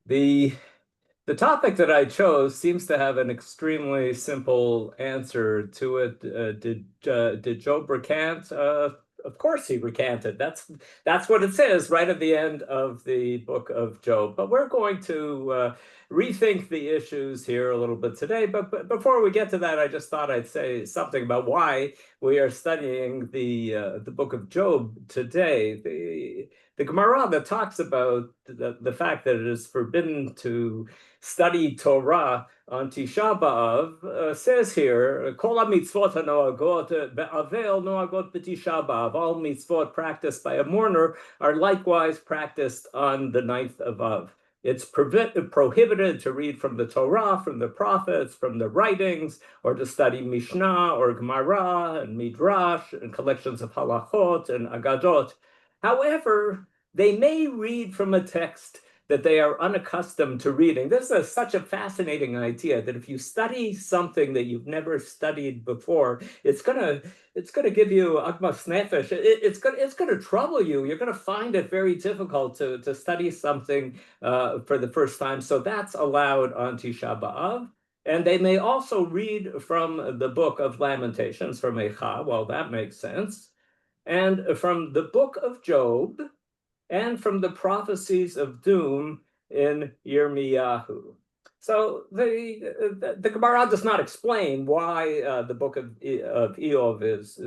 The the topic that I chose seems to have an extremely simple answer to it. Did Job recant? Of course he recanted. That's what it says right at the end of the book of Job. But we're going to rethink the issues here a little bit today. But before we get to that, I just thought I'd say something about why we are studying the book of Job today. The Gemara that talks about the fact that it is forbidden to study Torah on Tisha B'Av says here, Kol mitzvot hanoagot be'avel noagot b'Tisha B'Av. All mitzvot practiced by a mourner are likewise practiced on the ninth of Av. It's prohibited to read from the Torah, from the prophets, from the writings, or to study Mishnah or Gemara and Midrash and collections of halachot and agadot. However, they may read from a text that they are unaccustomed to reading. This is such a fascinating idea that if you study something that you've never studied before, it's gonna give you agmas nefesh. It's gonna trouble you. You're gonna find it very difficult to study something for the first time. So that's allowed on Tisha B'Av. And they may also read from the book of Lamentations, from Eicha. Well, that makes sense. And from the book of Job, and from the prophecies of doom in Yirmiyahu. So the Gemara does not explain why the book of Eov is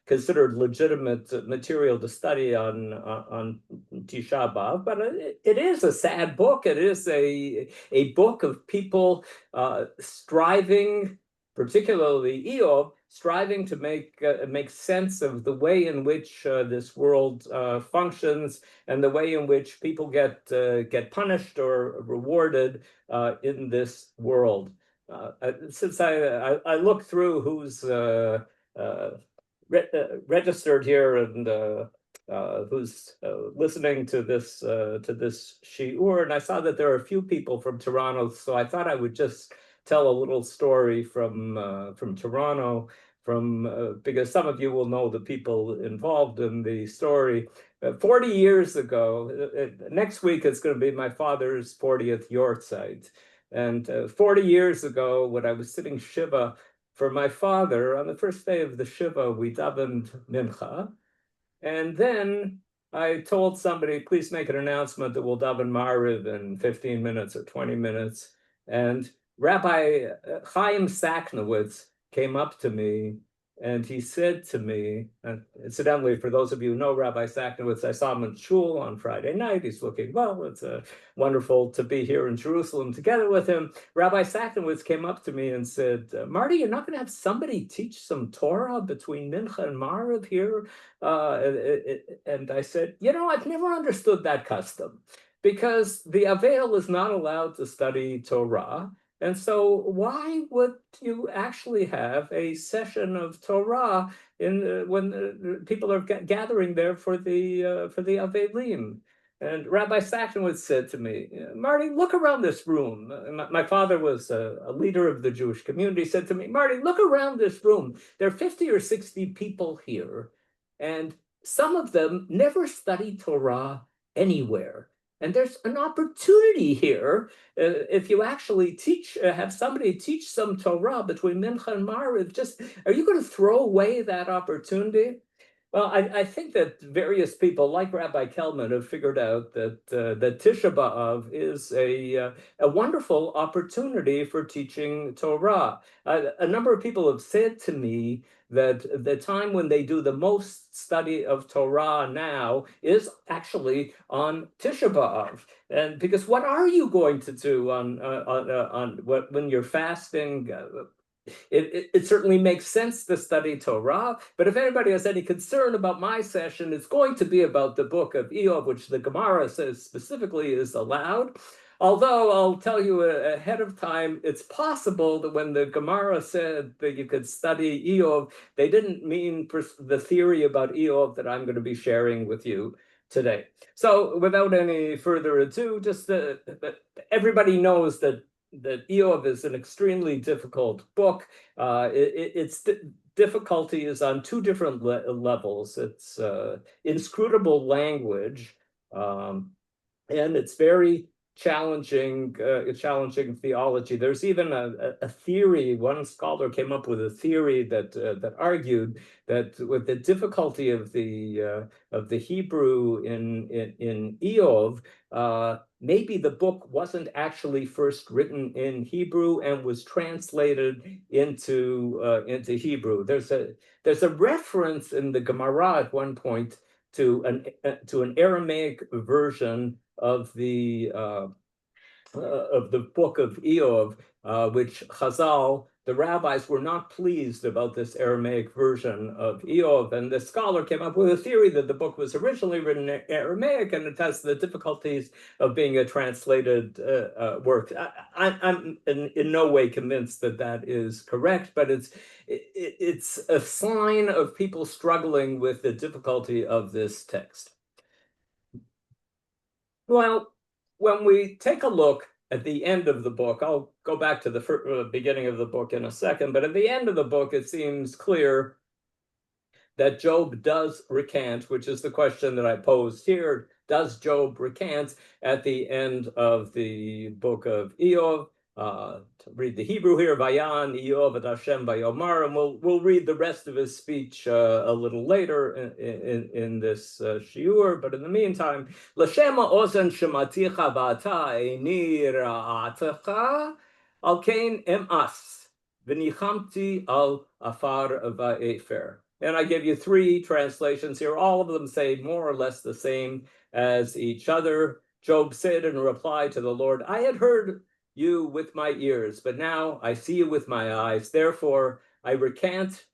considered legitimate material to study on Tisha B'Av, but it is a sad book. It is a book of people striving, particularly Eov, striving to make sense of the way in which this world functions and the way in which people get punished or rewarded in this world. Since I looked through who's registered here and who's listening to this shiur, and I saw that there are a few people from Toronto, so I thought I would just tell a little story from Toronto, because some of you will know the people involved in the story. 40 years ago, next week it's going to be my father's 40th yortzeit. And 40 years ago, when I was sitting Shiva for my father, on the first day of the Shiva, we davened Mincha. And then I told somebody, please make an announcement that we'll daven Mariv in 15 minutes or 20 minutes. And Rabbi Chaim Saknowitz came up to me and he said to me, and incidentally, for those of you who know Rabbi Saknowitz, I saw him in shul on Friday night. He's looking well. It's wonderful to be here in Jerusalem together with him. Rabbi Saknowitz came up to me and said, Marty, you're not going to have somebody teach some Torah between Mincha and Mariv here? And I said, I've never understood that custom, because the Avail is not allowed to study Torah. And so why would you actually have a session of Torah when people are gathering there for the Avelim? And Rabbi Sachenowitz said to me, Marty, look around this room. My father was a leader of the Jewish community, said to me, Marty, look around this room. There are 50 or 60 people here, and some of them never studied Torah anywhere. And there's an opportunity here, if you actually have somebody teach some Torah between Mincha and Mariv, are you going to throw away that opportunity? Well, I think that various people, like Rabbi Kelman, have figured out that Tisha B'Av is a wonderful opportunity for teaching Torah. A number of people have said to me that the time when they do the most study of Torah now is actually on Tisha B'Av. And because what are you going to do when you're fasting? It certainly makes sense to study Torah, but if anybody has any concern about my session, it's going to be about the book of Eov, which the Gemara says specifically is allowed. Although I'll tell you ahead of time, it's possible that when the Gemara said that you could study Eov, they didn't mean the theory about Eov that I'm going to be sharing with you today. So without any further ado, just everybody knows that Eov is an extremely difficult book. Its difficulty is on two different levels. It's inscrutable language, and it's very challenging theology. There's even a theory. One scholar came up with a theory that argued that with the difficulty of the Hebrew in Eov, maybe the book wasn't actually first written in Hebrew and was translated into Hebrew. There's a reference in the Gemara at one point to an Aramaic version of the book of Eov, which Chazal, the rabbis, were not pleased about this Aramaic version of Eov, and the scholar came up with a theory that the book was originally written in Aramaic, and it has the difficulties of being a translated work. I'm in no way convinced that that is correct, but it's a sign of people struggling with the difficulty of this text. Well, when we take a look at the end of the book, I'll go back to the beginning of the book in a second, but at the end of the book, it seems clear that Job does recant, which is the question that I posed here. Does Job recant at the end of the book of Eov? To read the Hebrew here, Vayan Eov et Hashem Vayomar, and we'll read the rest of his speech a little later in this shiur. But in the meantime, L'shema ozen shematicha v'ata eini ra'atecha al kain emas v'nichamti al afar va'efer. And I give you three translations here. All of them say more or less the same as each other. Job said in reply to the Lord, I had heard you with my ears, but now I see you with my eyes. Therefore, I recant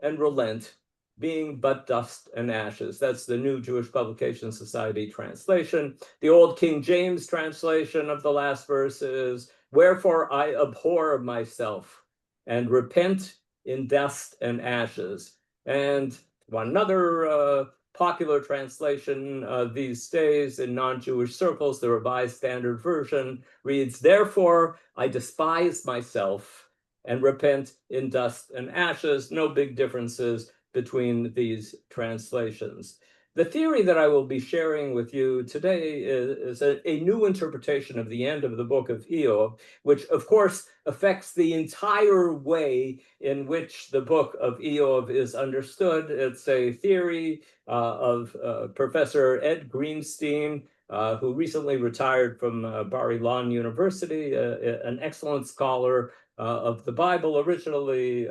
and relent, being but dust and ashes. That's the New Jewish Publication Society translation. The Old King James translation of the last verse is, wherefore I abhor myself and repent in dust and ashes. And one other popular translation these days in non-Jewish circles, the Revised Standard Version, reads, therefore I despise myself and repent in dust and ashes. No big differences between these translations. The theory that I will be sharing with you today is a new interpretation of the end of the book of Eov, which of course affects the entire way in which the book of Eov is understood. It's a theory of Professor Ed Greenstein, who recently retired from Bar-Ilan University, an excellent scholar of the Bible, originally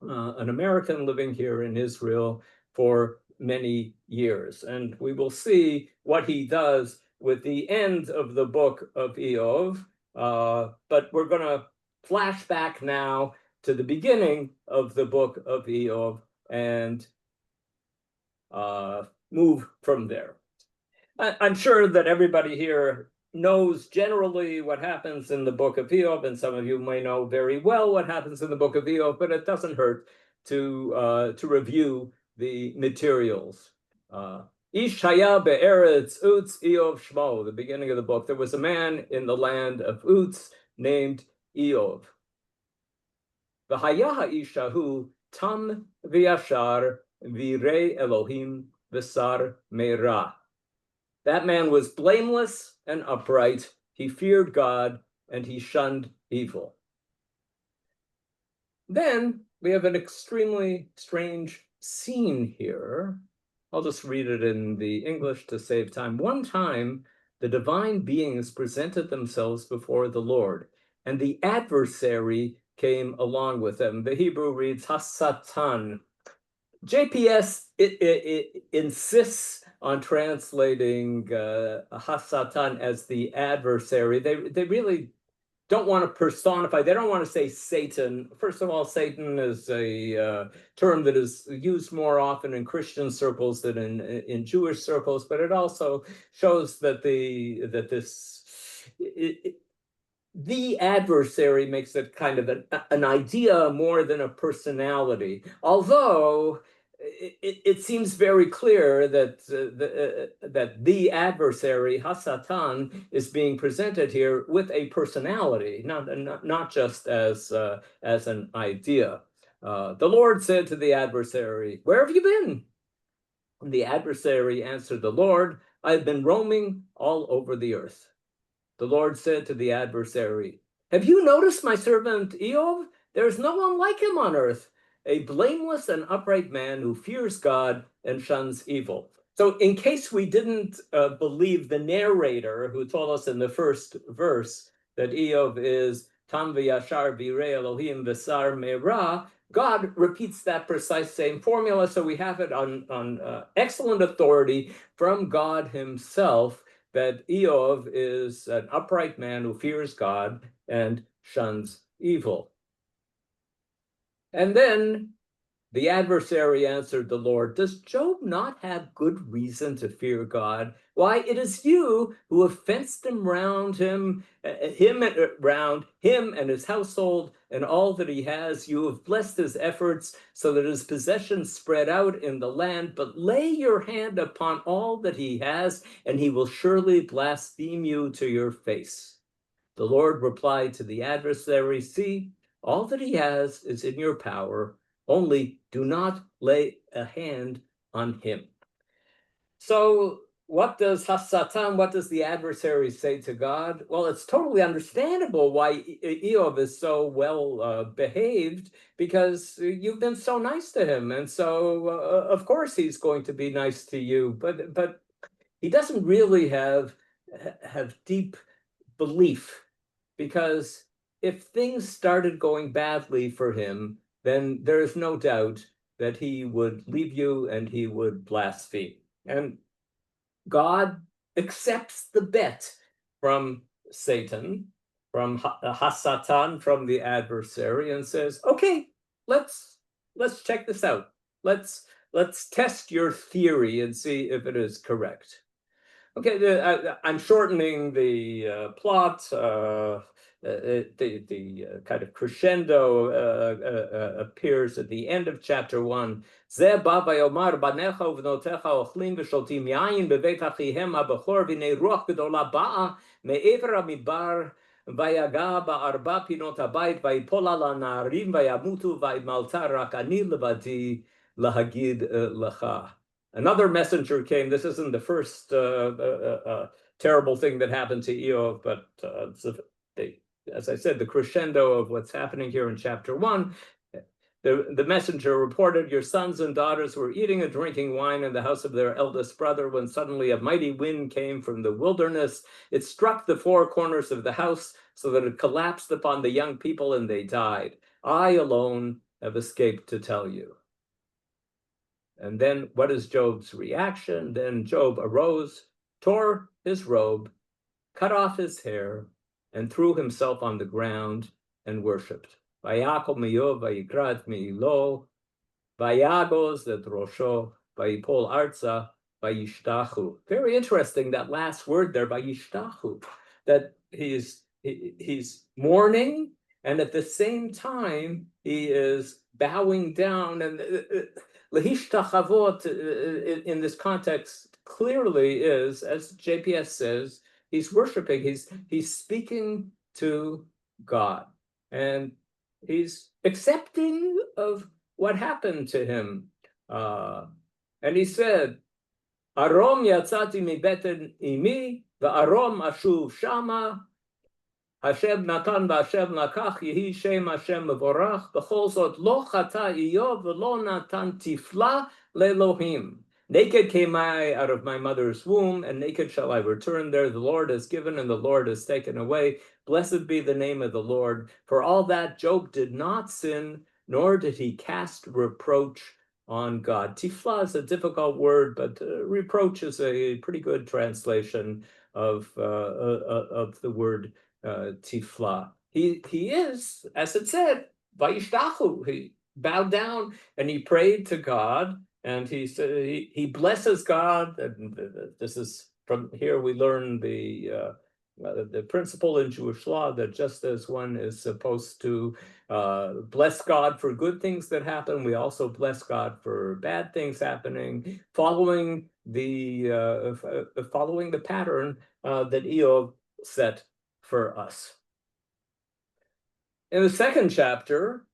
an American living here in Israel for many years. And we will see what he does with the end of the book of Eov, but we're going to flash back now to the beginning of the book of Eov and move from there. I'm sure that everybody here knows generally what happens in the book of Eov, and some of you may know very well what happens in the book of Eov, but it doesn't hurt to review the materials. Ish haya be'eretz Utz Eov Shmo, the beginning of the book. There was a man in the land of Utz named Eov. V'haya ha'ishahu tam v'yashar v'irei Elohim v'sar me'ra. That man was blameless and upright. He feared God and he shunned evil. Then we have an extremely strange scene here. I'll just read it in the English to save time. One time, the divine beings presented themselves before the Lord, and the adversary came along with them. The Hebrew reads Hasatan. JPS it insists on translating Hasatan as the adversary. They really don't want to personify. They don't want to say Satan. First of all, Satan is a term that is used more often in Christian circles than in Jewish circles, but it also shows that the adversary makes it kind of an idea more than a personality. Although it seems very clear that that the adversary, Hasatan, is being presented here with a personality, not just as an idea. The Lord said to the adversary, "Where have you been?" And the adversary answered the Lord, "I've been roaming all over the earth." The Lord said to the adversary, "Have you noticed my servant Eov? There is no one like him on earth, a blameless and upright man who fears God and shuns evil." So in case we didn't believe the narrator who told us in the first verse that Eov is Tam v'yashar v'yirei Elohim v'sar me'ra, God repeats that precise same formula, so we have it on excellent authority from God himself that Eov is an upright man who fears God and shuns evil. And then the adversary answered the Lord, "Does Job not have good reason to fear God? Why, it is you who have fenced him round him and his household and all that he has. You have blessed his efforts so that his possessions spread out in the land. But lay your hand upon all that he has, and he will surely blaspheme you to your face." The Lord replied to the adversary, "See, all that he has is in your power. Only do not lay a hand on him." So what does the adversary say to God? Well, it's totally understandable why Eov is so well behaved, because you've been so nice to him. And so, of course, he's going to be nice to you. But he doesn't really have deep belief, because if things started going badly for him, then there is no doubt that he would leave you and he would blaspheme. And God accepts the bet from Satan, from Hasatan, from the adversary, and says, "Okay, let's check this out. Let's test your theory and see if it is correct." Okay, I'm shortening the plot. The kind of crescendo appears at the end of chapter 1. "Ze ba vayomar banecha uvnotecha ochlim v'sholtim yayin bebeit achihem habechor v'nei ruach gedola ba'a me'ever hamidbar vayaga ba'arba pinot habayit vayipol ala na'arim vayamutu vayimalta rak ani levadi lahagid lecha." Another messenger came. This isn't the first terrible thing that happened to Eov, but as I said, the crescendo of what's happening here in chapter 1. The messenger reported, "Your sons and daughters were eating and drinking wine in the house of their eldest brother when suddenly a mighty wind came from the wilderness. It struck the four corners of the house so that it collapsed upon the young people and they died. I alone have escaped to tell you." And then what is Job's reaction? Then Job arose, tore his robe, cut off his hair, and threw himself on the ground and worshipped. Vayakol miyov vayikrat mi'ilo, vayagos et rosho, vayipol arza, vayishtachu. Very interesting, that last word there, vayishtachu, that he's mourning, and at the same time he is bowing down. And Lehishtachavot in this context clearly is, as JPS says, he's worshiping, he's speaking to God, and he's accepting of what happened to him. And he said, "Arom yatzati mi beten imi, va'arom ashuv shama, Hashem natan v'Hashem lakach, yehi shem Hashem mevorach, b'chol zot lo chata Eov v'lo natan tifla le'Elohim. Naked came I out of my mother's womb, and naked shall I return there. The Lord has given, and the Lord has taken away. Blessed be the name of the Lord." For all that, Job did not sin, nor did he cast reproach on God. Tifla is a difficult word, but reproach is a pretty good translation of the word tifla. He is, as it said, vayishtachu. He bowed down and he prayed to God, and he said he blesses God. And this is, from here we learn the principle in Jewish law that just as one is supposed to bless God for good things that happen, we also bless God for bad things happening, following the pattern that Eov set for us. In the second chapter,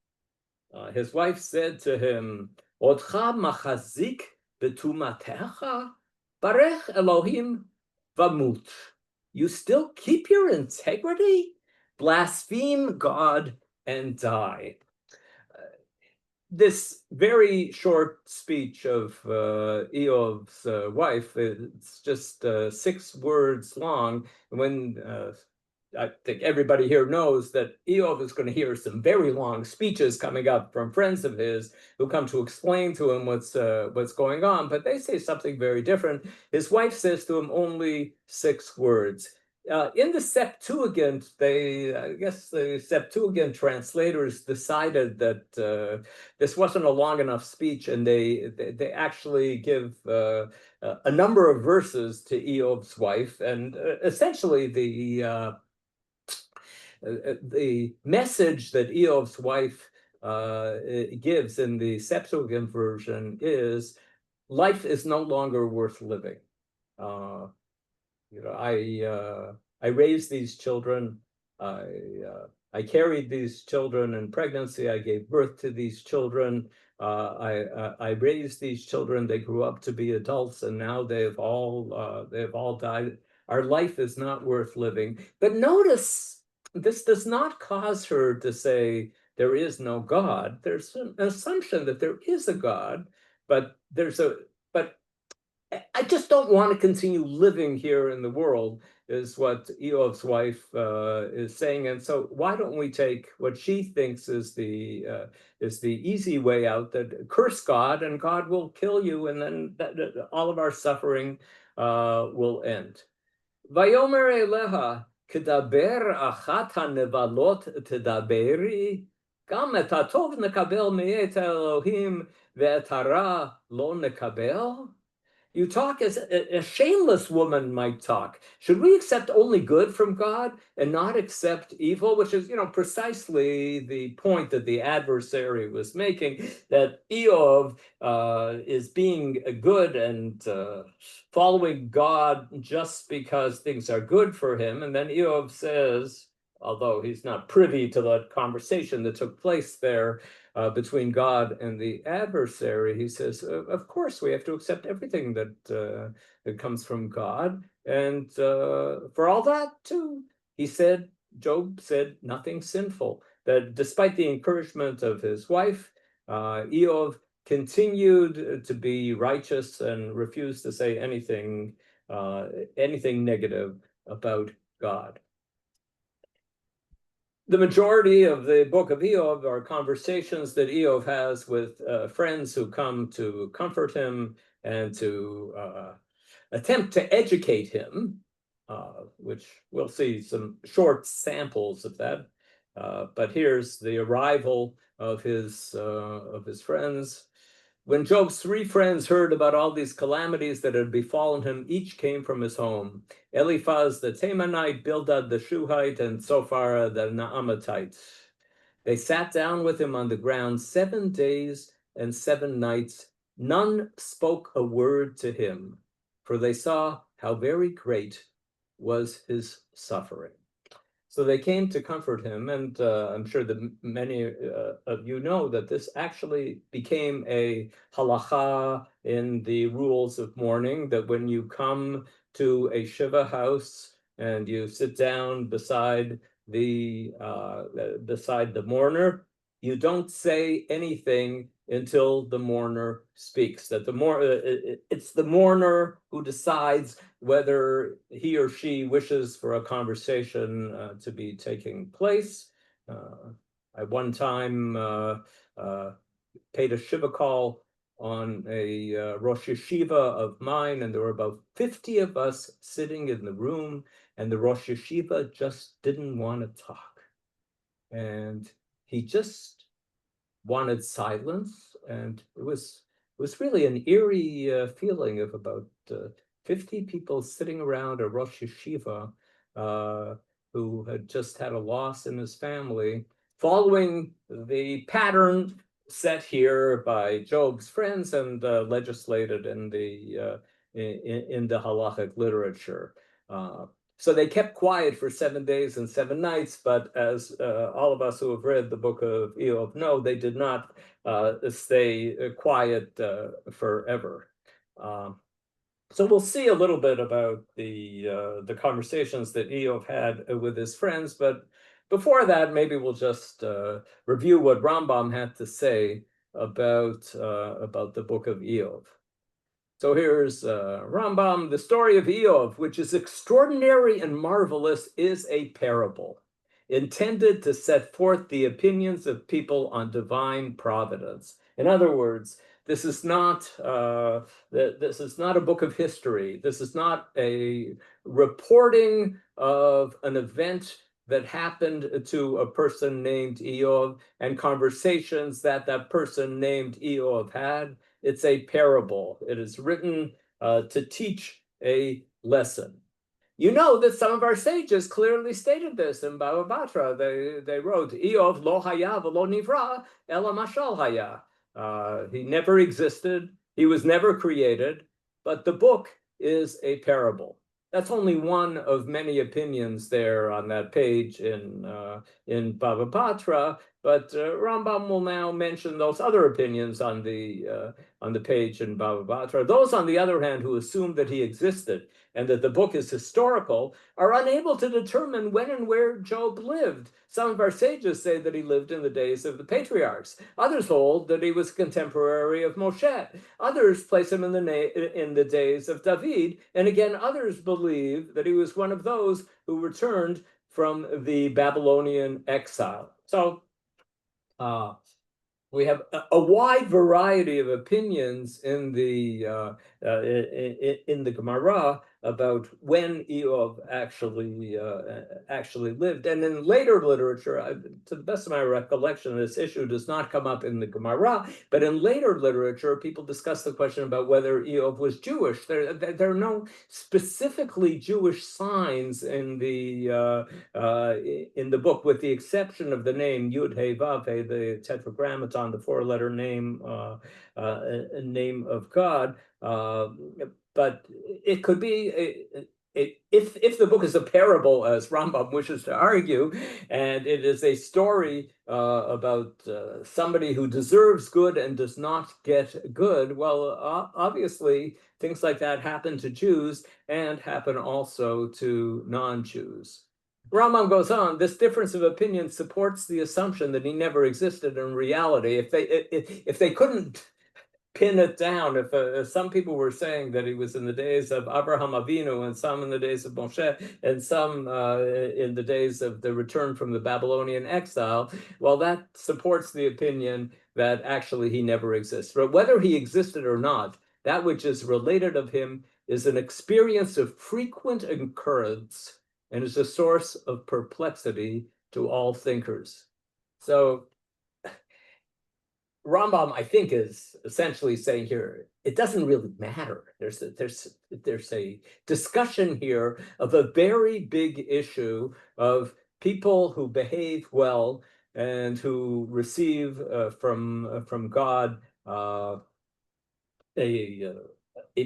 his wife said to him, "Odcha machazik betumatecha, barech Elohim vamut." You still keep your integrity? Blaspheme God and die. This very short speech of Eov's wife, it's just 6 words long. When I think everybody here knows that Eov is going to hear some very long speeches coming up from friends of his who come to explain to him what's going on, but they say something very different. His wife says to him only 6 words. In the Septuagint, I guess the Septuagint translators decided that this wasn't a long enough speech, and they actually give a number of verses to Eov's wife, and essentially the message that Eov's wife gives in the Septuagint version is life is no longer worth living. I raised these children. I carried these children in pregnancy. I gave birth to these children. I raised these children. They grew up to be adults, and now they've all died. Our life is not worth living. But notice, this does not cause her to say there is no God. There's an assumption that there is a God, but I just don't want to continue living here in the world, is what Eov's wife is saying. And so why don't we take what she thinks is the easy way out, that curse God and God will kill you, and then all of our suffering will end. Vayomer eleha kedaber achat hanevalot tedaberi gam et hatov nekabel me'et Elohim ve'et hara lo nekabel. You talk as a shameless woman might talk. Should we accept only good from God and not accept evil? Which is, precisely the point that the adversary was making, that Eov is being good and following God just because things are good for him. And then Eov says, although he's not privy to that conversation that took place there between God and the adversary, he says, of course, we have to accept everything that comes from God. And for all that, too, Job said nothing sinful. That despite the encouragement of his wife, Eov continued to be righteous and refused to say anything negative about God. The majority of the book of Eov are conversations that Eov has with friends who come to comfort him and to attempt to educate him, which we'll see some short samples of that. But here's the arrival of his friends. When Job's 3 friends heard about all these calamities that had befallen him, each came from his home. Eliphaz the Temanite, Bildad the Shuhite, and Zophar the Naamatite. They sat down with him on the ground 7 days and 7 nights. None spoke a word to him, for they saw how very great was his suffering. So they came to comfort him, and I'm sure that many of you know that this actually became a halacha in the rules of mourning, that when you come to a shiva house and you sit down beside the mourner, you don't say anything until the mourner speaks. That it's the mourner who decides whether he or she wishes for a conversation to be taking place. I one time paid a shiva call on a Rosh Yeshiva of mine, and there were about 50 of us sitting in the room, and the Rosh Yeshiva just didn't want to talk. And he just wanted silence, and it was really an eerie feeling of about 50 people sitting around a Rosh Yeshiva who had just had a loss in his family, following the pattern set here by Job's friends and legislated in the halachic literature. So they kept quiet for 7 days and 7 nights, but as all of us who have read the book of Eov know, they did not stay quiet forever. So we'll see a little bit about the conversations that Eov had with his friends, but before that, maybe we'll just review what Rambam had to say about the book of Eov. So here's Rambam. The story of Eov, which is extraordinary and marvelous, is a parable intended to set forth the opinions of people on divine providence. In other words, this is not a book of history. This is not a reporting of an event that happened to a person named Eov and conversations that that person named Eov had. It's a parable. It is written to teach a lesson. You know that some of our sages clearly stated this in Baba Batra. They wrote, Eov lo haya v'lo nivra, ela mashal haya. He never existed. He was never created. But the book is a parable. That's only one of many opinions there on that page in Baba Batra. But Rambam will now mention those other opinions on the page in Baba Batra. Those, on the other hand, who assume that he existed and that the book is historical, are unable to determine when and where Job lived. Some of our sages say that he lived in the days of the patriarchs. Others hold that he was contemporary of Moshe. Others place him in the days of David. And again, others believe that he was one of those who returned from the Babylonian exile. So we have a wide variety of opinions in the Gemara about when Eov actually lived. And in later literature, to the best of my recollection, this issue does not come up in the Gemara, but in later literature, people discuss the question about whether Eov was Jewish. There are no specifically Jewish signs in the book, with the exception of the name Yud He Vav He, the Tetragrammaton, the four-letter name of God. But it could be if the book is a parable, as Rambam wishes to argue, and it is a story about somebody who deserves good and does not get good, well, obviously things like that happen to Jews and happen also to non-Jews. Rambam goes on, this difference of opinion supports the assumption that he never existed in reality. If they couldn't pin it down, if some people were saying that he was in the days of Abraham Avinu, and some in the days of Moshe, and some in the days of the return from the Babylonian exile, well, that supports the opinion that actually he never exists. But whether he existed or not, that which is related of him is an experience of frequent occurrence and is a source of perplexity to all thinkers. So Rambam, I think, is essentially saying here, it doesn't really matter. There's a discussion here of a very big issue of people who behave well and who receive from God a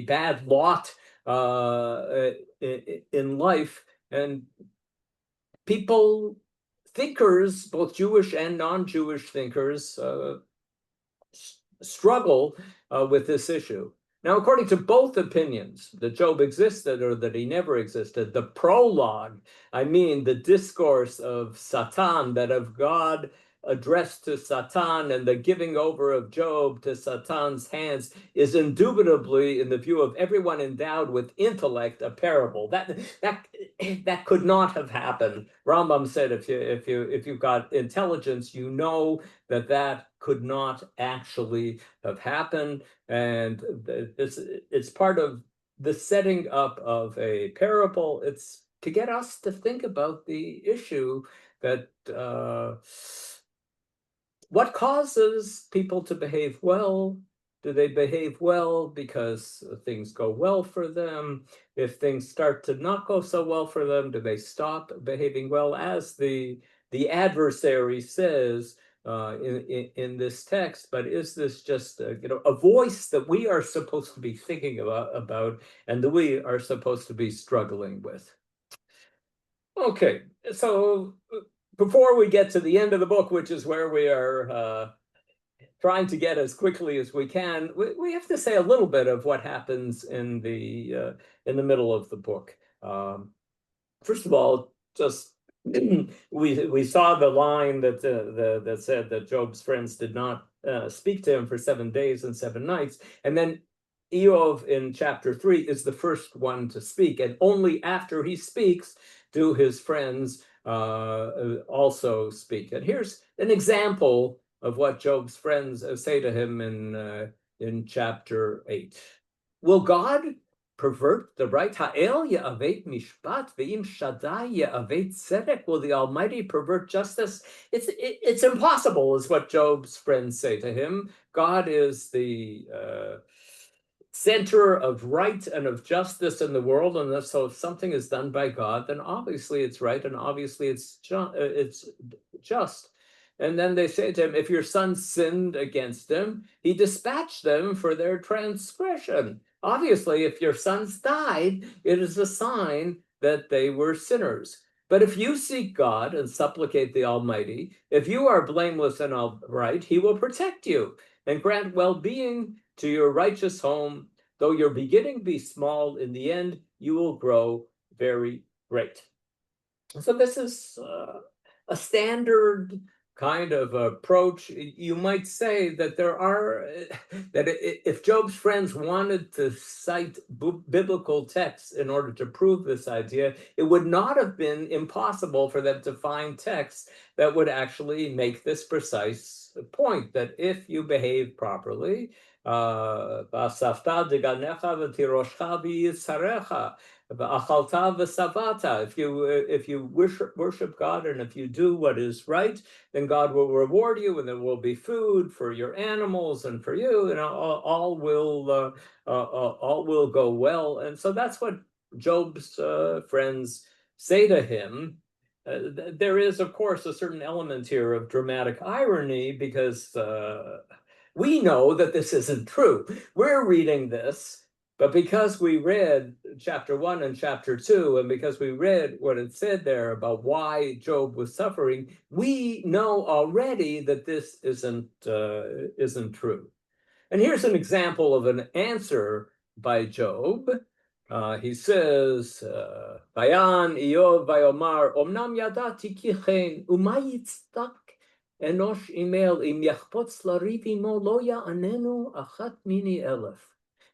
bad lot in life, and people, thinkers, both Jewish and non-Jewish thinkers, struggle with this issue. Now, according to both opinions, that Job existed or that he never existed, the prologue, I mean the discourse of Satan, that of God addressed to Satan, and the giving over of Job to Satan's hands, is indubitably, in the view of everyone endowed with intellect, a parable. That could not have happened. Rambam said, if you've got intelligence, you know that could not actually have happened, and it's part of the setting up of a parable. It's to get us to think about the issue that what causes people to behave well? Do they behave well because things go well for them? If things start to not go so well for them, do they stop behaving well? As the adversary says in this text, but is this just a voice that we are supposed to be thinking about and that we are supposed to be struggling with? Okay, so before we get to the end of the book, which is where we are trying to get as quickly as we can, we have to say a little bit of what happens in the middle of the book. First of all, just we saw the line that that said that Job's friends did not speak to him for 7 days and 7 nights, and then Eov in chapter 3 is the first one to speak, and only after he speaks do his friends also speak. And here's an example of what Job's friends say to him in chapter 8. Will God pervert the right? Ha'el ya'avet mishpat ve'im Shaddai ya'avet tzedek. Will the Almighty pervert justice? It's impossible, is what Job's friends say to him. God is the center of right and of justice in the world, and so if something is done by God, then obviously it's right and obviously it's just. And then they say to him, if your son sinned against him, he dispatched them for their transgression. Obviously, if your sons died, it is a sign that they were sinners. But if you seek God and supplicate the Almighty, if you are blameless and upright, he will protect you and grant well-being to your righteous home. Though your beginning be small, in the end, you will grow very great. So this is a standard kind of approach. You might say that there are, that if Job's friends wanted to cite biblical texts in order to prove this idea, it would not have been impossible for them to find texts that would actually make this precise point, that if you behave properly, if you worship God and if you do what is right, then God will reward you, and there will be food for your animals and for you, and all will go well. And so that's what Job's friends say to him. There is, of course, a certain element here of dramatic irony, because we know that this isn't true. We're reading this, but because we read chapter 1 and chapter 2, and because we read what it said there about why Job was suffering, we know already that this isn't true. And here's an example of an answer by Job. He says, Vayan Eov vayomar, Omnam yadati ki chen, uma yitzdak enosh imel im yachpotz lariv imo lo ya'anenu achat mini elef.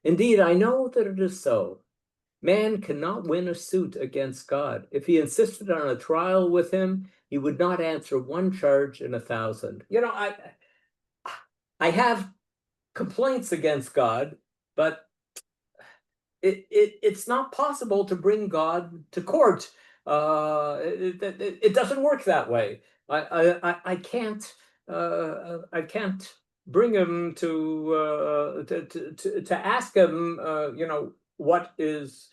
Indeed, I know that it is so. Man cannot win a suit against God. If he insisted on a trial with him, he would not answer one charge in 1,000. You know, I have complaints against God, but it's not possible to bring God to court. It doesn't work that way. I can't bring him to ask him, you know, what is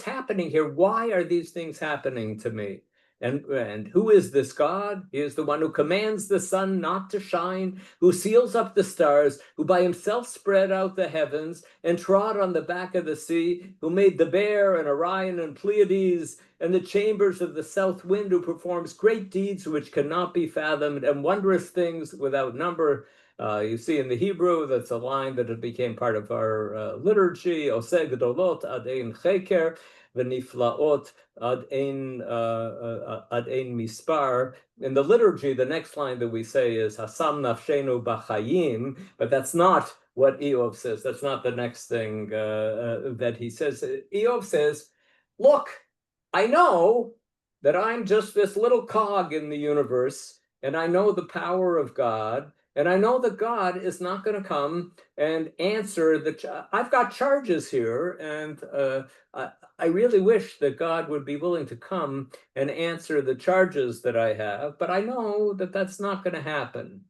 happening here? Why are these things happening to me? And who is this God? He is the one who commands the sun not to shine, who seals up the stars, who by himself spread out the heavens and trod on the back of the sea, who made the Bear and Orion and Pleiades and the chambers of the south wind, who performs great deeds which cannot be fathomed and wondrous things without number. You see in the Hebrew, that's a line that became part of our liturgy, Oseh Gedolot ad ein cheker, v'niflaot ad ein mispar. In the liturgy, the next line that we say is Hasam nafshenu b'chayim, but that's not what Eov says. That's not the next thing that he says. Eov says, look, I know that I'm just this little cog in the universe, and I know the power of God, and I know that God is not going to come and answer I've got charges here, and I really wish that God would be willing to come and answer the charges that I have, but I know that that's not going to happen.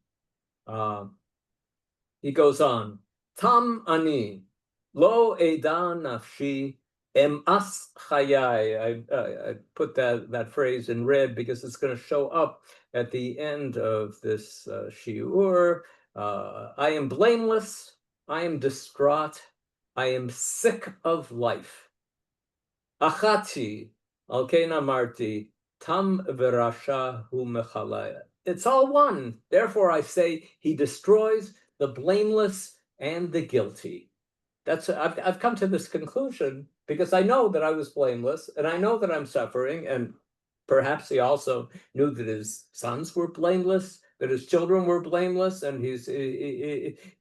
He goes on, Tam ani, lo eda nafshi, em as chayai. I put that phrase in red because it's going to show up at the end of this shiur. I am blameless, I am distraught, I am sick of life. Achati, al ken amarti, tam v'rasha hu mechalaya. it's all one. Therefore, I say he destroys the blameless and the guilty. I've come to this conclusion because I know that I was blameless and I know that I'm suffering. And perhaps he also knew that his sons were blameless, that his children were blameless, and he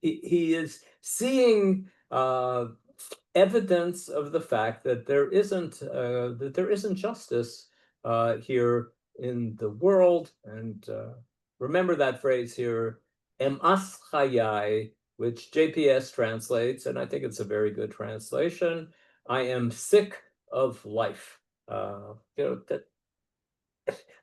is seeing evidence of the fact that there isn't justice here in the world. And remember that phrase here, emas chayai, which JPS translates, and I think it's a very good translation. I am sick of life. That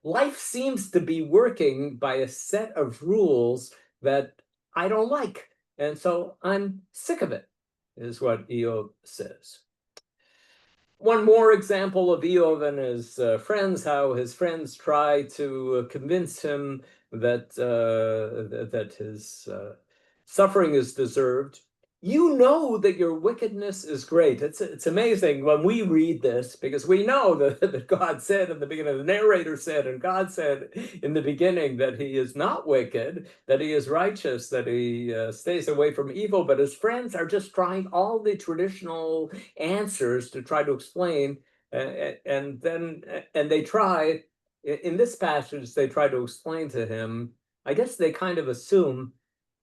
life seems to be working by a set of rules that I don't like, and so I'm sick of it, is what Eob says. One more example of Eob and his friends, how his friends try to convince him that his suffering is deserved. You know that your wickedness is great. It's amazing when we read this, because we know that God said in the beginning, the narrator said, and God said in the beginning that he is not wicked, that he is righteous, that he stays away from evil. But his friends are just trying all the traditional answers to try to explain, and they try in this passage, they try to explain to him. I guess they kind of assume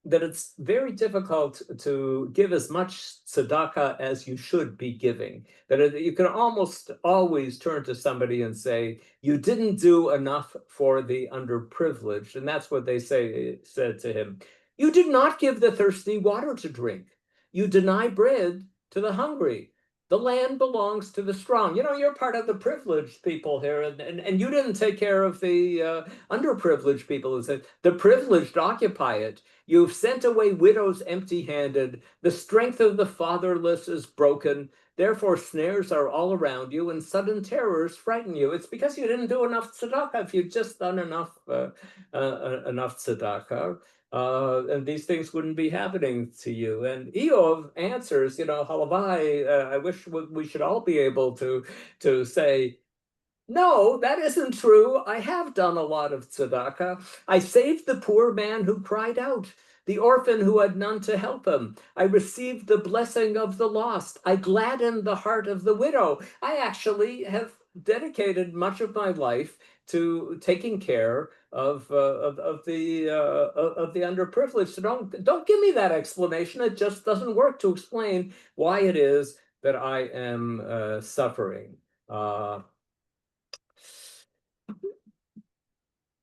that it's very difficult to give as much tzedakah as you should be giving. That you can almost always turn to somebody and say, you didn't do enough for the underprivileged. And that's what they said to him. You did not give the thirsty water to drink. You deny bread to the hungry. The land belongs to the strong. You're part of the privileged people here, and you didn't take care of the underprivileged people. The privileged occupy it. You've sent away widows empty-handed. The strength of the fatherless is broken. Therefore, snares are all around you, and sudden terrors frighten you. It's because you didn't do enough tzedakah. If you'd just done enough tzedakah, and these things wouldn't be happening to you. And Eob answers, Halavai, I wish we should all be able to say, no, that isn't true. I have done a lot of tzedakah. I saved the poor man who cried out, the orphan who had none to help him. I received the blessing of the lost. I gladdened the heart of the widow. I actually have dedicated much of my life to taking care of the underprivileged. So don't give me that explanation. It just doesn't work to explain why it is that I am suffering.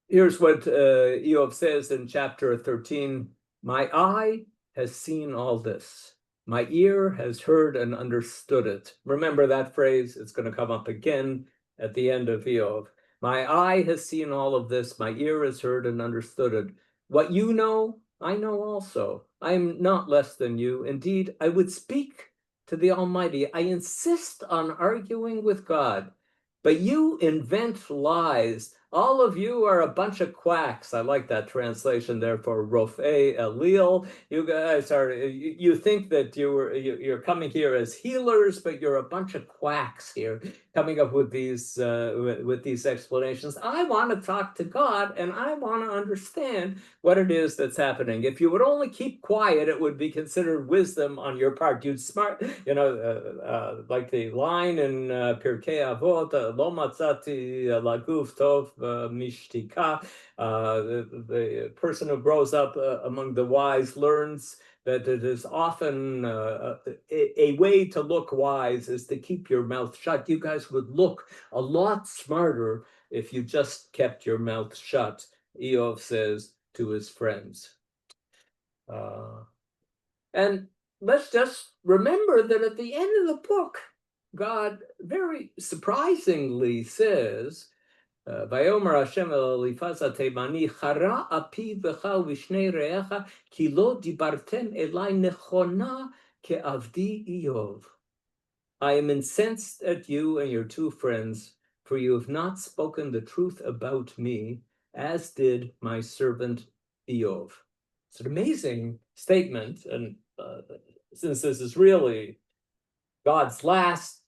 Here's what Eob says in chapter 13. My eye has seen all this. My ear has heard and understood it. Remember that phrase? It's going to come up again at the end of Eob. My eye has seen all of this. My ear has heard and understood it. What you know, I know also. I am not less than you. Indeed, I would speak to the Almighty. I insist on arguing with God. But you invent lies. All of you are a bunch of quacks. I like that translation there for Rofei Elil. You guys are, you think that you're coming here as healers, but you're a bunch of quacks here, coming up with these explanations. I want to talk to God, and I want to understand what it is that's happening. If you would only keep quiet, it would be considered wisdom on your part. You'd smart, like the line in Pirkei Avot, Lo matzati laguf tov mishtika. The person who grows up among the wise learns that it is often a way to look wise is to keep your mouth shut. You guys would look a lot smarter if you just kept your mouth shut, Eob says to his friends. And let's just remember that at the end of the book, God very surprisingly says, Vayomer Hashem el Eliphaz HaTeimani, Chara api v'cha v'shnei re'echa, ki lo dibartem elai nechona ke'avdi Eob. I am incensed at you and your two friends, for you have not spoken the truth about me, as did my servant Eob. It's an amazing statement, and since this is really God's last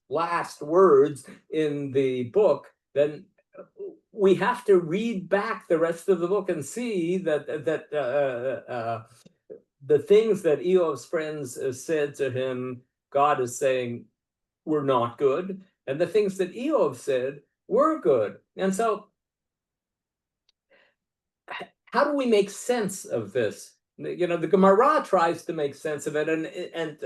words in the book, then we have to read back the rest of the book and see that the things that Eov's friends said to him, God is saying were not good, and the things that Eov said were good. And so, how do we make sense of this? You know, the Gemara tries to make sense of it, and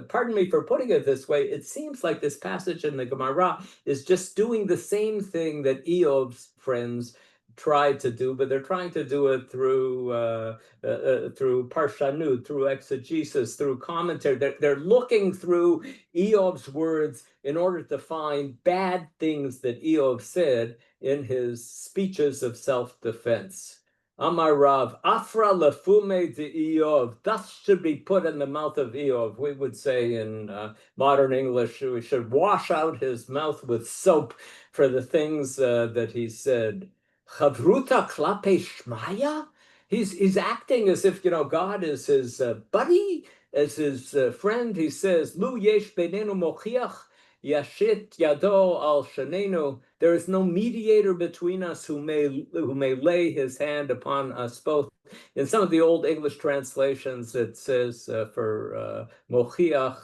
pardon me for putting it this way, it seems like this passage in the Gemara is just doing the same thing that Eov's friends tried to do, but they're trying to do it through parshanut, through exegesis, through commentary. They're looking through Eov's words in order to find bad things that Eov said in his speeches of self-defense. Amar Rav, Afra lefume de Eov. Dust should be put in the mouth of Eov. We would say in modern English, we should wash out his mouth with soap for the things that he said. Chavruta klape shmaya? He's acting as if, you know, God is his buddy, as his friend. He says, Lu yesh benenu mochiach yashit yado al shanenu. There is no mediator between us who may lay his hand upon us both. In some of the old English translations, it says for mochiach,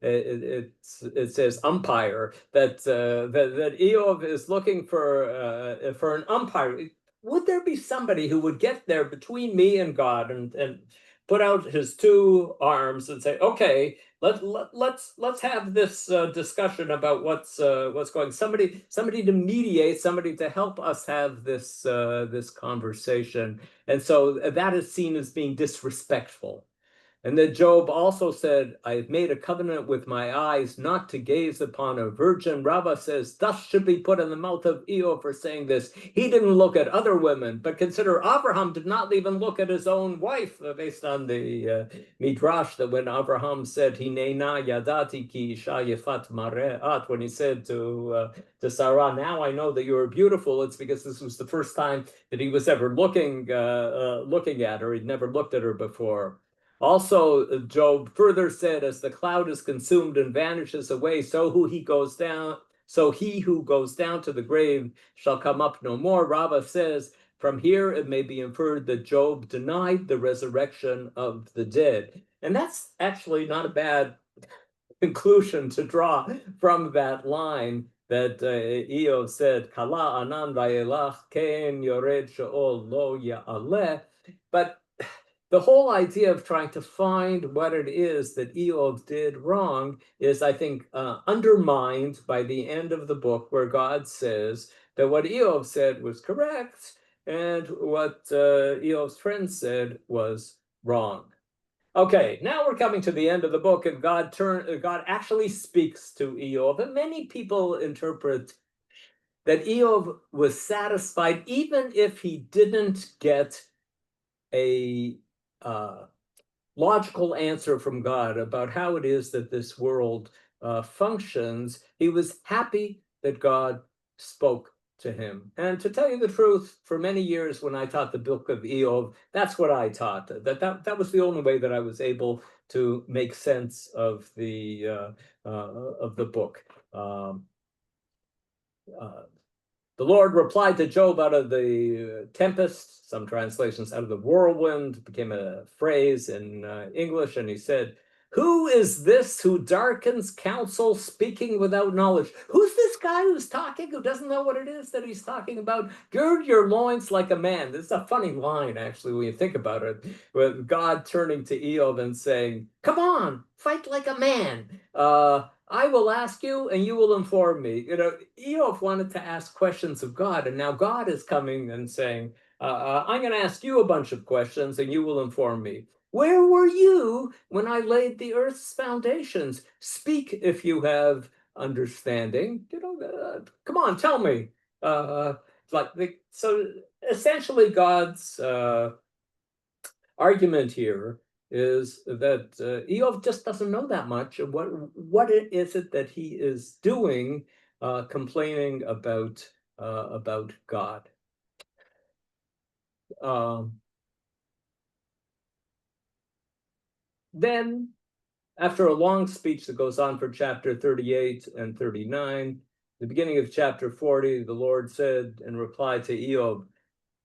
it says umpire, that Eov is looking for an umpire. Would there be somebody who would get there between me and God and put out his two arms and say, okay, let's have this discussion about what's going. Somebody to mediate, somebody to help us have this conversation. And so that is seen as being disrespectful. And then Job also said, I have made a covenant with my eyes not to gaze upon a virgin. Rabbah says, dust should be put in the mouth of Eov for saying this. He didn't look at other women, but consider Abraham did not even look at his own wife, based on the Midrash, that when Abraham said, Hinena yadati ki isha yefat mareat, when he said to Sarah, now I know that you are beautiful, it's because this was the first time that he was ever looking at her. He'd never looked at her before. Also, Job further said, as the cloud is consumed and vanishes away, so he who goes down to the grave shall come up no more. Rabbah says, from here it may be inferred that Job denied the resurrection of the dead. And that's actually not a bad conclusion to draw from that line that Eov said, Kala anan vayelach ken yored sheol lo ya'aleh. But the whole idea of trying to find what it is that Eov did wrong is, I think, undermined by the end of the book, where God says that what Eov said was correct and what Eov's friend said was wrong. Okay, now we're coming to the end of the book, and God actually speaks to Eov, and many people interpret that Eov was satisfied even if he didn't get a logical answer from God about how it is that this world functions. He was happy that God spoke to him. And to tell you the truth, for many years when I taught the book of Eov, that's what I taught. That was the only way that I was able to make sense of the book. The Lord replied to Job out of the tempest, some translations out of the whirlwind, became a phrase in English, and he said, who is this who darkens counsel, speaking without knowledge? Who's this guy who's talking, who doesn't know what it is that he's talking about? Gird your loins like a man. This is a funny line, actually, when you think about it, with God turning to Eov and saying, come on, fight like a man. I will ask you and you will inform me. You know, Eov wanted to ask questions of God, and now God is coming and saying, I'm going to ask you a bunch of questions and you will inform me. Where were you when I laid the earth's foundations? Speak if you have understanding. You know, come on, tell me. So essentially, God's argument here is that Eov just doesn't know that much. And what is it that he is doing, complaining about God? Then, after a long speech that goes on for chapter 38 and 39, the beginning of chapter 40, the Lord said in reply to Eob,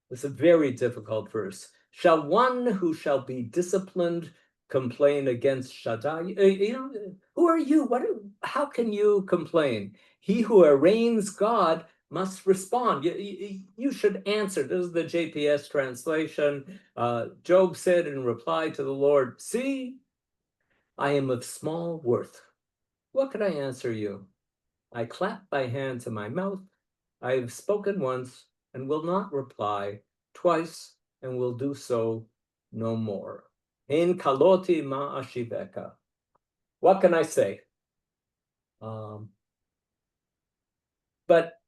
it's a very difficult verse. Shall one who shall be disciplined complain against Shaddai? Who are you? How can you complain? He who arraigns God must respond. You should answer. This is the JPS translation. Job said in reply to the Lord, see, I am of small worth. What can I answer you? I clap my hand to my mouth. I have spoken once and will not reply, twice and will do so no more. In kaloti ma ashiveka. What can I say? But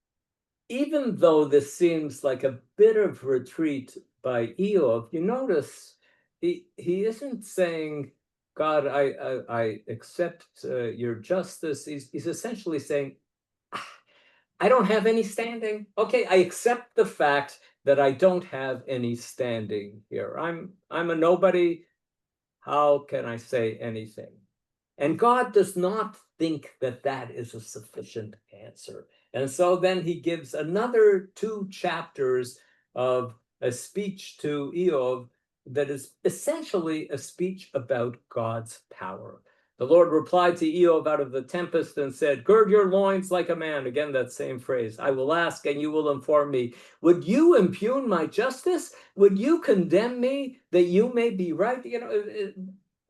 even though this seems like a bit of retreat by Eob, you notice he isn't saying, God, I accept your justice. He's essentially saying, I don't have any standing. Okay, I accept the fact that I don't have any standing here. I'm a nobody. How can I say anything? And God does not think that that is a sufficient answer. And so then he gives another 2 chapters of a speech to Eob that is essentially a speech about God's power. The Lord replied to Eob out of the tempest and said, gird your loins like a man. Again, that same phrase. I will ask and you will inform me. Would you impugn my justice? Would you condemn me that you may be right?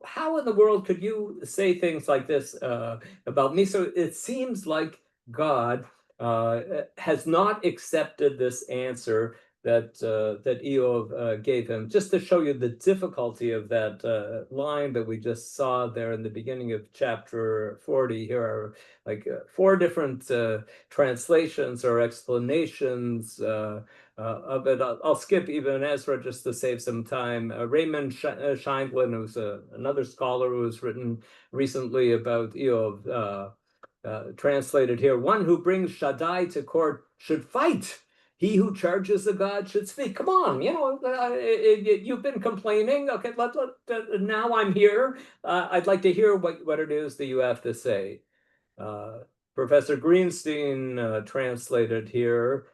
How in the world could you say things like this about me? So it seems like God has not accepted this answer that Eob gave him. Just to show you the difficulty of that line that we just saw there in the beginning of chapter 40, here are like 4 different translations or explanations of it. I'll skip even Ezra just to save some time. Raymond Scheindlin, who's another scholar who has written recently about Eob, translated here, one who brings Shaddai to court should fight. He who charges a god should speak. Come on, you've been complaining. Okay, now I'm here. I'd like to hear what it is that you have to say. Professor Greenstein translated here,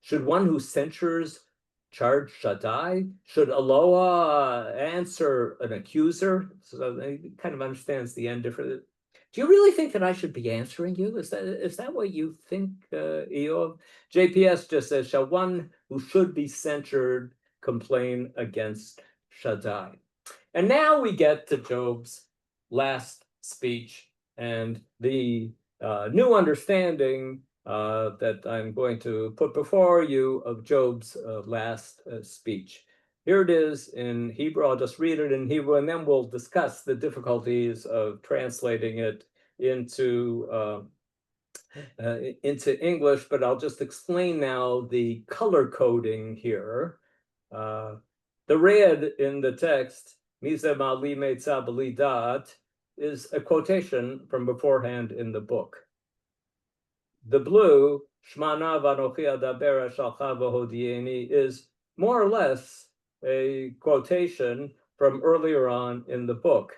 should one who censures charge Shaddai? Should Aloha answer an accuser? So he kind of understands the end differently. Do you really think that I should be answering you? Is that what you think, Eob? JPS just says, shall one who should be censured complain against Shaddai? And now we get to Job's last speech and the new understanding that I'm going to put before you of Job's last speech. Here it is in Hebrew. I'll just read it in Hebrew, and then we'll discuss the difficulties of translating it into English, but I'll just explain now the color coding here. The red in the text, Mise ma'ali meitza b'li dat, is a quotation from beforehand in the book. The blue, Shmana v'anochi adaber shalcha v'hodieni, is more or less a quotation from earlier on in the book.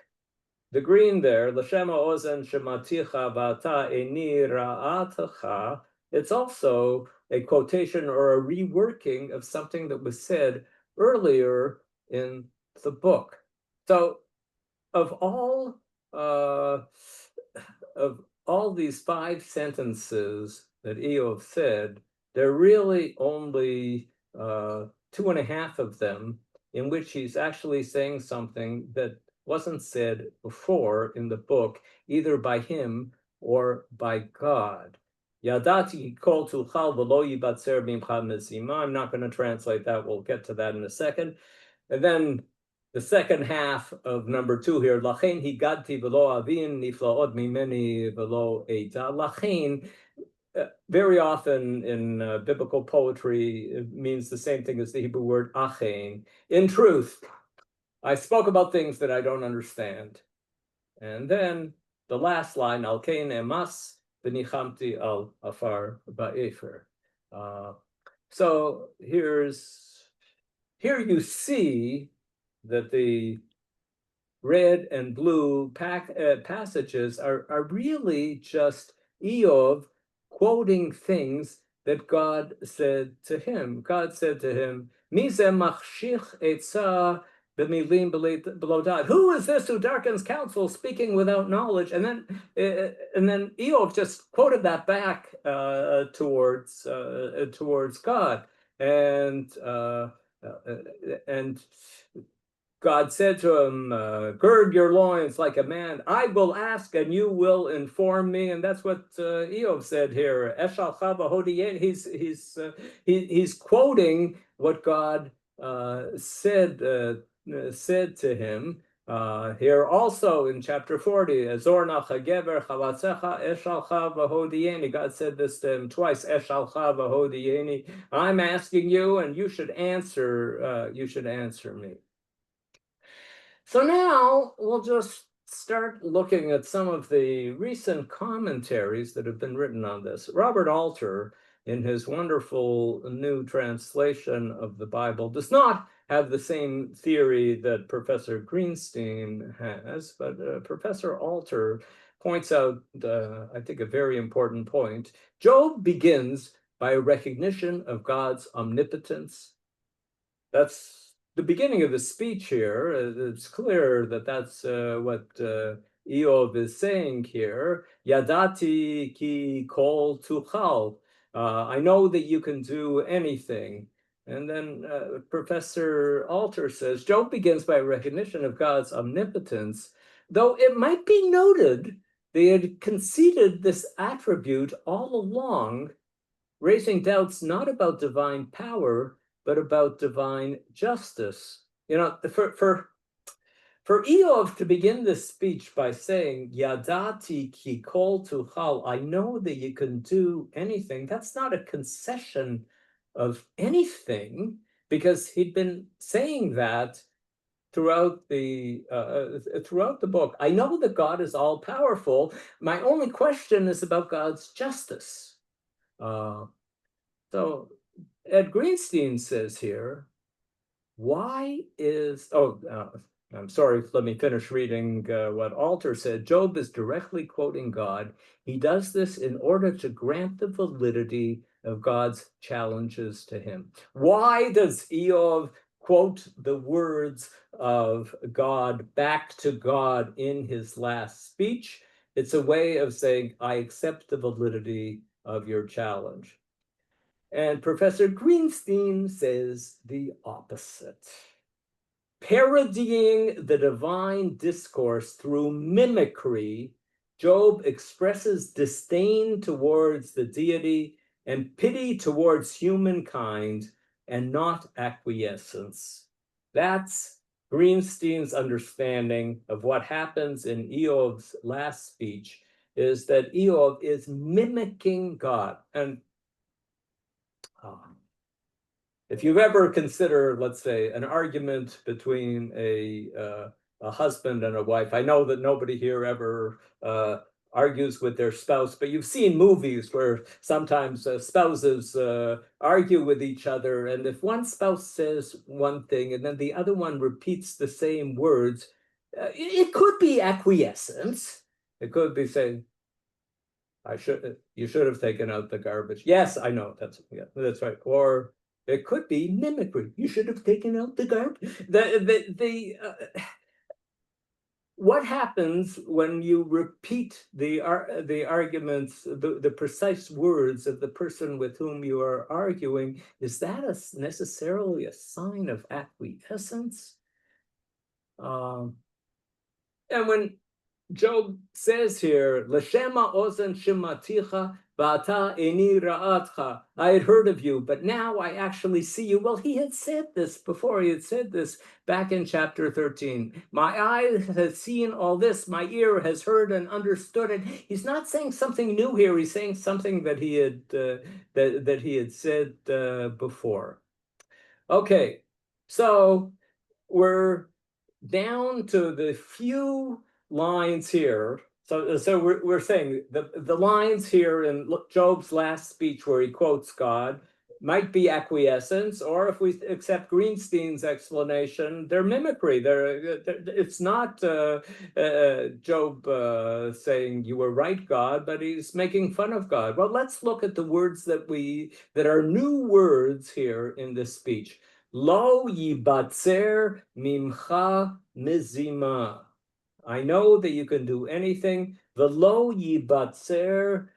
The green there, L'shema ozen shematicha v'ata eni ra'atacha, it's also a quotation or a reworking of something that was said earlier in the book. So of all these 5 sentences that Eob said, there are really only 2.5 of them in which he's actually saying something that wasn't said before in the book, either by him or by God. Yadati kol tuchal v'lo yibatzer bimcha mezima. I'm not going to translate that. We'll get to that in a second. And then the second half of number 2 here, Lachen higadti v'lo avin niflaot mimeni v'lo eita. Lachen, very often in biblical poetry, it means the same thing as the Hebrew word achen. In truth, I spoke about things that I don't understand. And then the last line, al kein emas v'nichamti al afar ba'efer. So here you see that the red and blue passages are really just Eob quoting things that God said to him. God said to him, Mizeh machshich etzah b'milim below dad. Who is this who darkens counsel, speaking without knowledge? And then Eov just quoted that back towards God, and God said to him, gird your loins like a man. I will ask and you will inform me. And that's what Eov said here. He's quoting what God said to him. Here also in chapter 40, God said this to him twice. I'm asking you, and you should answer me. So now we'll just start looking at some of the recent commentaries that have been written on this. Robert Alter, in his wonderful new translation of the Bible, does not have the same theory that Professor Greenstein has, but Professor Alter points out, I think, a very important point. Job begins by a recognition of God's omnipotence. That's the beginning of the speech here. It's clear that that's what Eov is saying here. Yadati ki kol tuchal. I know that you can do anything. And then Professor Alter says, Job begins by recognition of God's omnipotence, though it might be noted they had conceded this attribute all along, raising doubts not about divine power, but about divine justice. You know, for Eov to begin this speech by saying, Yadati ki kol tuchal, I know that you can do anything, that's not a concession of anything, because he'd been saying that throughout the book. I know that God is all powerful. My only question is about God's justice. So Ed Greenstein says here, why is, I'm sorry, let me finish reading what Alter said. Job is directly quoting God. He does this in order to grant the validity of God's challenges to him. Why does Eov quote the words of God back to God in his last speech? It's a way of saying, I accept the validity of your challenge. And Professor Greenstein says the opposite. Parodying the divine discourse through mimicry, Job expresses disdain towards the deity and pity towards humankind, and not acquiescence. That's Greenstein's understanding of what happens in Eov's last speech, is that Eov is mimicking God. And if you've ever considered, let's say, an argument between a husband and a wife, I know that nobody here ever argues with their spouse, but you've seen movies where sometimes spouses argue with each other, and if one spouse says one thing and then the other one repeats the same words, it could be acquiescence. It could be saying, you should have taken out the garbage. Yes, I know, that's right. Or it could be mimicry. You should have taken out the garbage. What happens when you repeat the arguments, the precise words of the person with whom you are arguing? Is that necessarily a sign of acquiescence? And when Job says here, L'shema ozen shematicha v'ata eni ra'atcha. I had heard of you, but now I actually see you. Well, he had said this before. He had said this back in chapter 13. My eye has seen all this. My ear has heard and understood it. He's not saying something new here. He's saying something that he had that he had said before. Okay, so we're down to the few lines here. So we're saying the lines here in Job's last speech where he quotes God, might be acquiescence, or if we accept Greenstein's explanation, they're mimicry. It's not Job saying you were right, God, but he's making fun of God. Well, let's look at the words that are new words here in this speech. Lo yibatzer mimcha mizima. I know that you can do anything. Velo yibatzer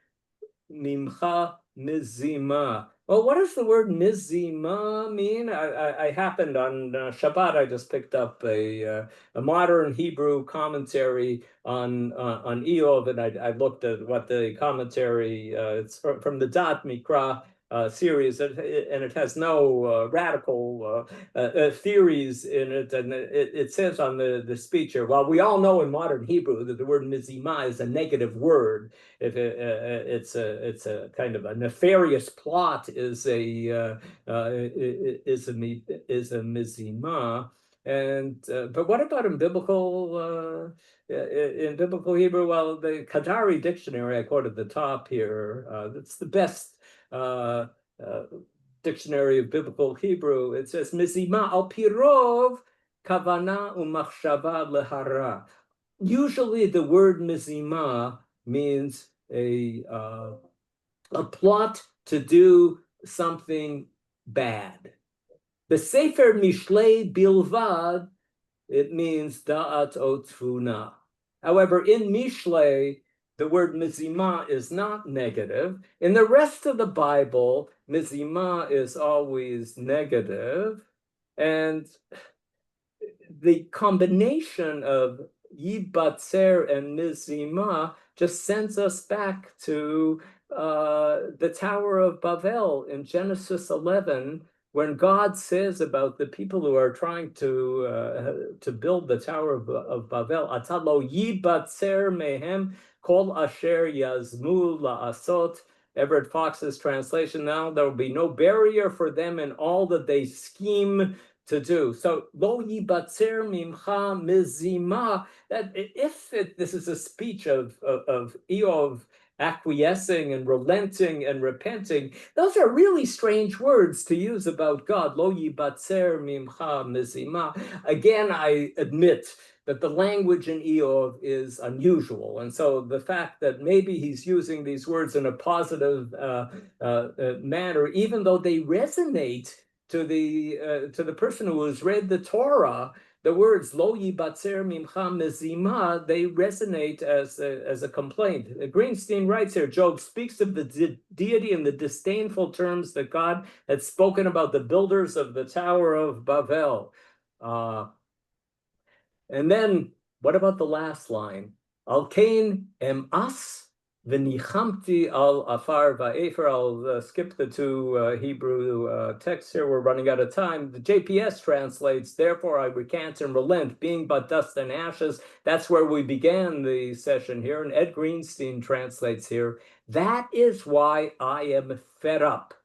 mimcha mizima. Well, what does the word mizima mean? I happened on Shabbat. I just picked up a modern Hebrew commentary on Eov, and I looked at what the commentary. It's from the Dot Mikra series, and it has no radical theories in it. And it says on the speech here, well, we all know in modern Hebrew that the word mizima is a negative word. If it's a kind of a nefarious plot is a mizima. And but what about in biblical Hebrew? Well, the Kadari dictionary I quoted at the top here. That's the best dictionary of biblical Hebrew. It says mizima al pirov kavana umachshava lehara. Usually, the word mizima means a plot to do something bad. The Sefer Mishlei Bilvad, it means da'at otzfuna. However, in Mishlei, the word mizima is not negative. In the rest of the Bible, mizima is always negative. And the combination of yibatzer and mizima just sends us back to the Tower of Babel in Genesis 11, when God says about the people who are trying to build the Tower of Babel, Atalo yibatzer mehem kol asher yazmu la'asot. Everett Fox's translation, now there will be no barrier for them in all that they scheme to do. So lo yibatzer mimcha mizima, that if this is a speech of Eov acquiescing and relenting and repenting, those are really strange words to use about God. Lo yibatzer mimcha mizima. Again, I admit that the language in Eov is unusual. And so the fact that maybe he's using these words in a positive manner, even though they resonate to the person who has read the Torah, the words lo yibatzer mimcha mizima, they resonate as a complaint. Greenstein writes here, Job speaks of the deity in the disdainful terms that God had spoken about the builders of the Tower of Babel. And then what about the last line? Al kain em as v'nichamti al afar va'efer. I'll skip the two Hebrew texts here. We're running out of time. The JPS translates, therefore I recant and relent, being but dust and ashes. That's where we began the session here. And Ed Greenstein translates here, that is why I am fed up.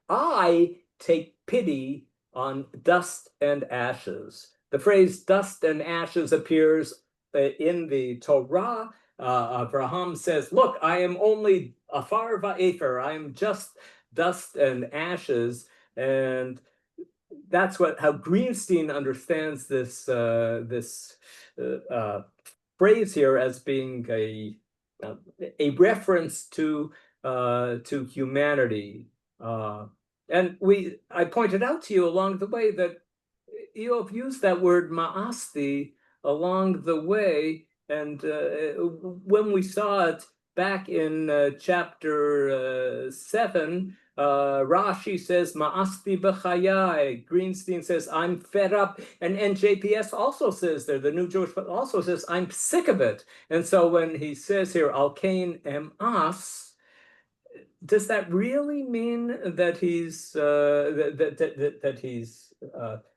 I take pity on dust and ashes. The phrase dust and ashes appears in the Torah. Abraham says, look, I am only afar va'efer. I am just dust and ashes. And that's how Greenstein understands this phrase here as being a reference to humanity. And I pointed out to you along the way that Eov used that word ma'asti along the way, and when we saw it back in chapter 7, Rashi says ma'asti b'chayai. Greenstein says I'm fed up, and JPS also says there, the New Jewish also says I'm sick of it. And so when he says here al kain em as, does that really mean that he's that he's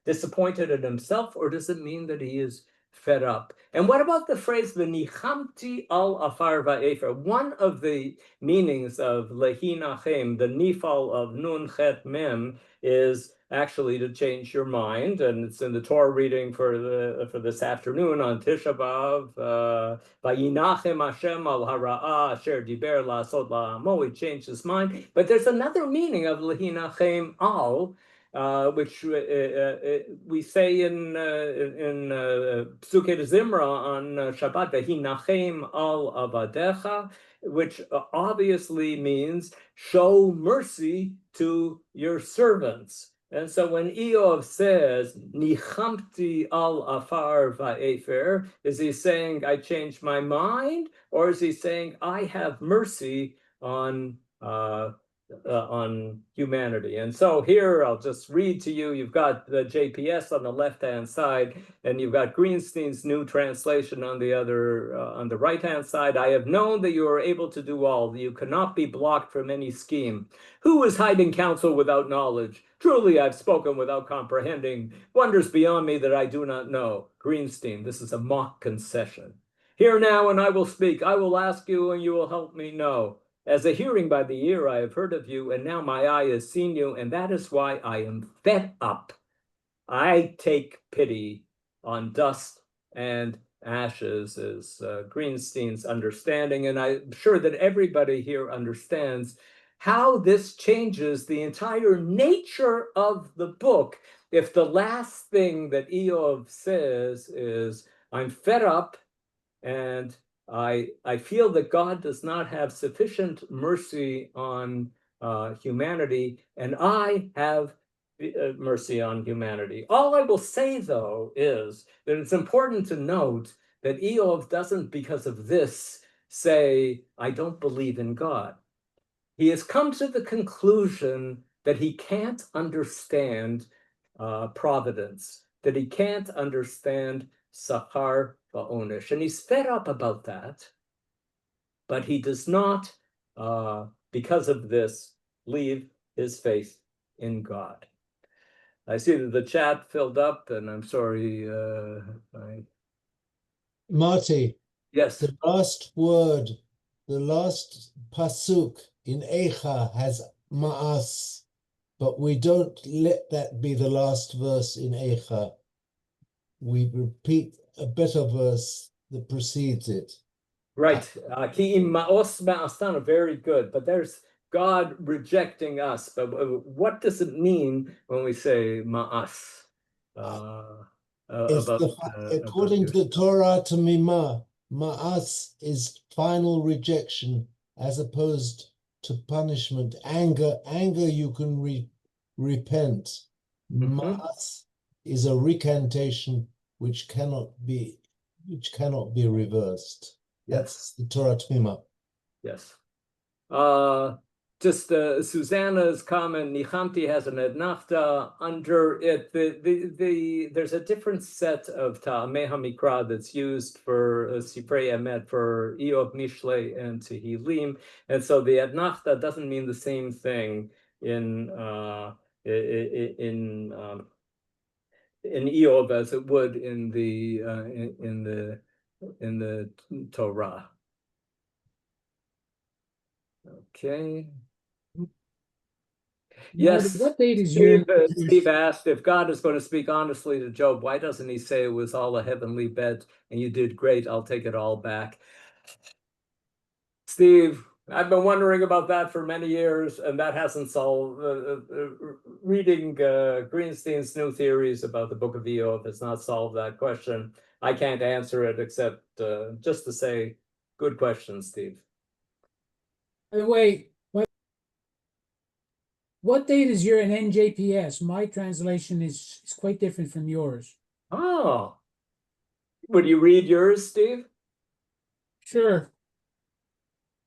disappointed in himself, or does it mean that he is fed up? And what about the phrase "v'nichamti al afar va'efer"? One of the meanings of lehinachem, the nifal of nun chet mem, is actually to change your mind, and it's in the Torah reading for this afternoon on Tisha B'Av. Vayinachem Hashem al hara'ah asher diber la'asot la'amo. He changed his mind, but there's another meaning of lehinachem al, which we say in Psukei Zimra on Shabbat, Vayinachem al avadecha, which obviously means show mercy to your servants. And so when Eov says, Nichamti al afar va'efer, is he saying, I changed my mind? Or is he saying, I have mercy on humanity? And so here, I'll just read to you. You've got the JPS on the left-hand side, and you've got Greenstein's new translation on the other, on the right-hand side. I have known that you are able to do all. You cannot be blocked from any scheme. Who is hiding counsel without knowledge? Truly, I've spoken without comprehending. Wonders beyond me that I do not know. Greenstein, this is a mock concession. Hear now, and I will speak. I will ask you, and you will help me know. As a hearing by the ear, I have heard of you, and now my eye has seen you, and that is why I am fed up. I take pity on dust and ashes, is Greenstein's understanding, and I'm sure that everybody here understands how this changes the entire nature of the book. If the last thing that Eov says is, I'm fed up, and I feel that God does not have sufficient mercy on humanity, and I have mercy on humanity. All I will say, though, is that it's important to note that Eov doesn't, because of this, say, I don't believe in God. He has come to the conclusion that he can't understand providence, that he can't understand Sachar Va'onish. And he's fed up about that, but he does not, because of this, leave his faith in God. I see that the chat filled up, and I'm sorry. Marty, Yes. the last word, the last pasuk in Eicha has ma'as, but we don't let that be the last verse in Eicha. We repeat a better verse that precedes it. Right. Ki'im ma'os ma'asana, very good. But there's God rejecting us. But what does it mean when we say ma'as? According to the Torah Tamimah, ma'as is final rejection as opposed to punishment. Anger you can repent. Ma'as is a recantation which cannot be reversed. That's the Torah Tamimah. Yes. Just Susanna's comment, Nichamti has an ednachta under it. There's a different set of Ta'amei HaMikra that's used for Sifrei Emet, for Eov Mishle and Tehillim. And so the ednachta doesn't mean the same thing in Eov as it would in the Torah. Okay. Yes. What date is your... Steve asked if God is going to speak honestly to Job, why doesn't he say it was all a heavenly bet and you did great, I'll take it all back? Steve, I've been wondering about that for many years, and that hasn't solved. Reading Greenstein's new theories about the Book of Eov has not solved that question. I can't answer it except just to say, good question, Steve. By the way, what date is your in NJPS? My translation is quite different from yours. Oh. Would you read yours, Steve? Sure.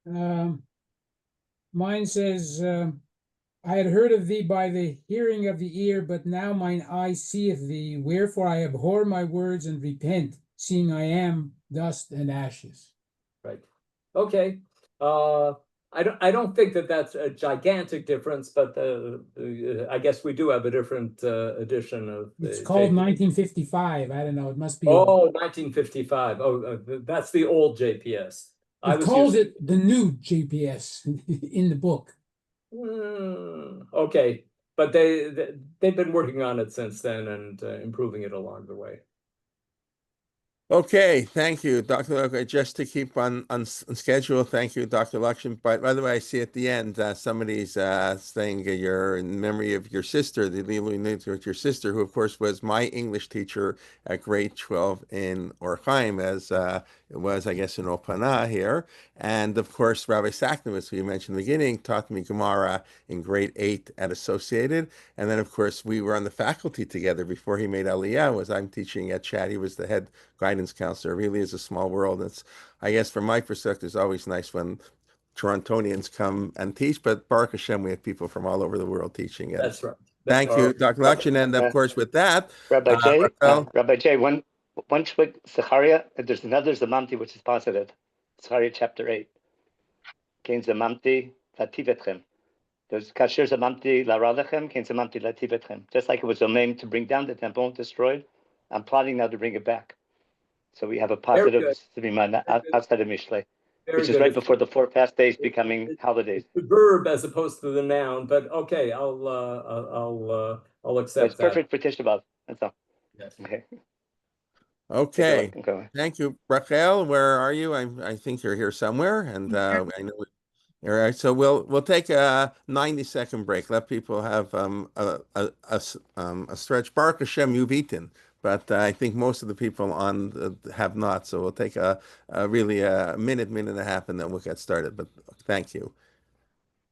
Mine says, I had heard of thee by the hearing of the ear, but now mine eye seeth thee. Wherefore I abhor my words and repent, seeing I am dust and ashes. Right. Okay. I don't think that that's a gigantic difference, but I guess we do have a different edition of. It's called 1955. I don't know. It must be. Oh, 1955. Oh, that's the old JPS. It calls it the new JPS in the book. Okay. but they've been working on it since then and improving it along the way. Okay, thank you, Dr. Lockshin. Just to keep on schedule, thank you, Dr. Lockshin. But by the way, I see at the end somebody's saying you're in memory of your sister, the Lilu Nut with your sister, who of course was my English teacher at grade 12 in Orchaim, as it was, I guess, in Opana here. And of course, Rabbi Saknowitz, who you mentioned in the beginning, taught me Gemara in grade 8 at Associated. And then, of course, we were on the faculty together before he made Aliyah. Was I'm teaching at Chad. He was the head guidance counselor. It really is a small world. It's, I guess, from my perspective, it's always nice when Torontonians come and teach. But Baruch Hashem, we have people from all over the world teaching. And That's right. thank you, Dr. Lockshin. And of course, with that, Rabbi J, Rafael, Rabbi J, one quick Zechariah. There's another Zamanti which is positive. Zechariah chapter 8. Kein Zamanti lativetchem. There's Kasher Zamanti laradechem. Kein Zamanti lativetchem. Just like it was domain to bring down the temple destroyed, I'm plotting now to bring it back. So we have a positive Siman outside of Mishlei, which is right before the 4 fast days becoming holidays. The verb as opposed to the noun, but okay, I'll accept It's perfect for Tisha B'Av. That's all. Yes. Okay. okay. Okay. Thank you, Rachel. Where are you? I think you're here somewhere, and I know. All right, so we'll take a 90-second break. Let people have a stretch. Baruch Hashem, you've eaten, but I think most of the people on have not. So we'll take a really a minute and a half, and then we'll get started. But thank you.